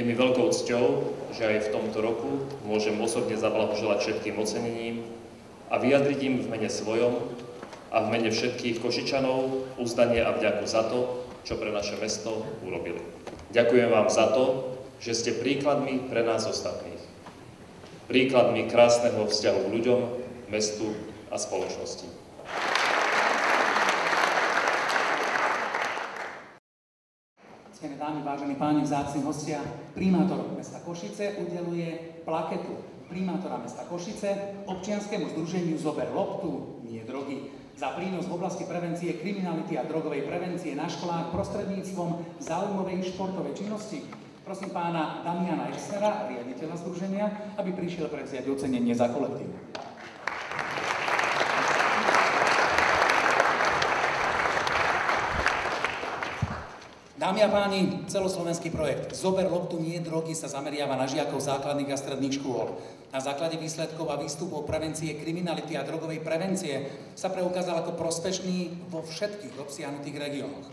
mi veľkou cťou, že aj v tomto roku môžem osobne zablahoželať všetkým ocenením a vyjadriť im v mene svojom a v mene všetkých Košičanov uznanie a vďaku za to, čo pre naše mesto urobili. Ďakujem vám za to, že ste príkladmi pre nás ostatných. Príkladmi krásneho vzťahu k ľuďom, mestu a spoločnosti. Ctené dámy, vážení páni, vzácni hostia, primátor mesta Košice udeľuje plaketu primátora mesta Košice občianskemu združeniu Zober loptu, nie drogy, za prínos v oblasti prevencie kriminality a drogovej prevencie na školách prostredníctvom záujmovej športovej činnosti. Prosím pána Damiana Exnera, riaditeľa združenia, aby prišiel prevziať ocenenie za kolektív. Dámy a páni, celoslovenský projekt Zober loptu, nie drogy sa zameriava na žiakov základných a stredných škôl. Na základe výsledkov a výstupov prevencie kriminality a drogovej prevencie sa preukázal ako prospešný vo všetkých obsiahnutých regiónoch.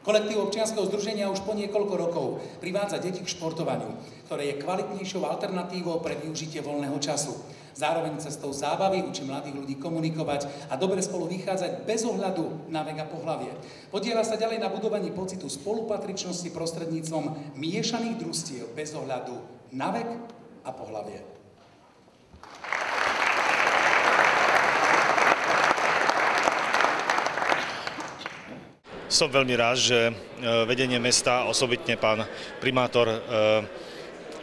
Kolektív občianskeho združenia už po niekoľko rokov privádza deti k športovaniu, ktoré je kvalitnejšou alternatívou pre využitie voľného času. Zároveň cestou zábavy učí mladých ľudí komunikovať a dobre spolu vychádzať bez ohľadu na vek a pohlavie. Podieľa sa ďalej na budovaní pocitu spolupatričnosti prostredníctvom miešaných družstiev bez ohľadu na vek a pohlavie. Som veľmi rád, že vedenie mesta, osobitne pán primátor,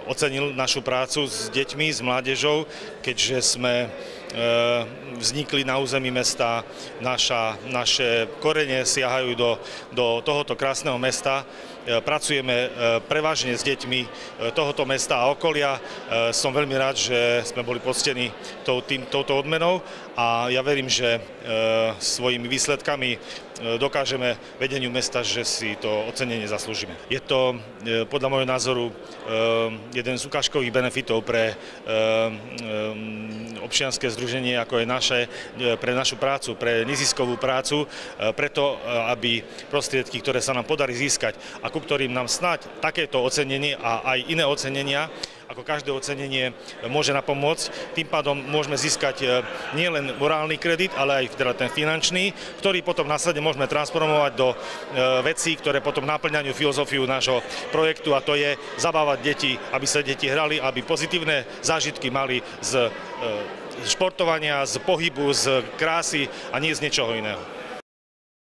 ocenil našu prácu s deťmi, s mládežou, keďže sme vznikli na území mesta, naše korene siahajú do tohoto krásneho mesta. Pracujeme prevažne s deťmi tohoto mesta a okolia. Som veľmi rád, že sme boli poctení touto odmenou a ja verím, že svojimi výsledkami dokážeme vedeniu mesta, že si to ocenenie zaslúžime. Je to podľa môjho názoru jeden z ukážkových benefitov pre občianske združenie, ako je naše, pre našu prácu, pre neziskovú prácu, preto, aby prostriedky, ktoré sa nám podarí získať a ku ktorým nám snáď takéto ocenenie a aj iné ocenenia, ako každé ocenenie môže napomôcť. Tým pádom môžeme získať nielen morálny kredit, ale aj teda ten finančný, ktorý potom následne môžeme transformovať do vecí, ktoré potom naplňajú filozofiu nášho projektu, a to je zabávať deti, aby sa deti hrali, aby pozitívne zážitky mali z športovania, z pohybu, z krásy a nie z niečoho iného.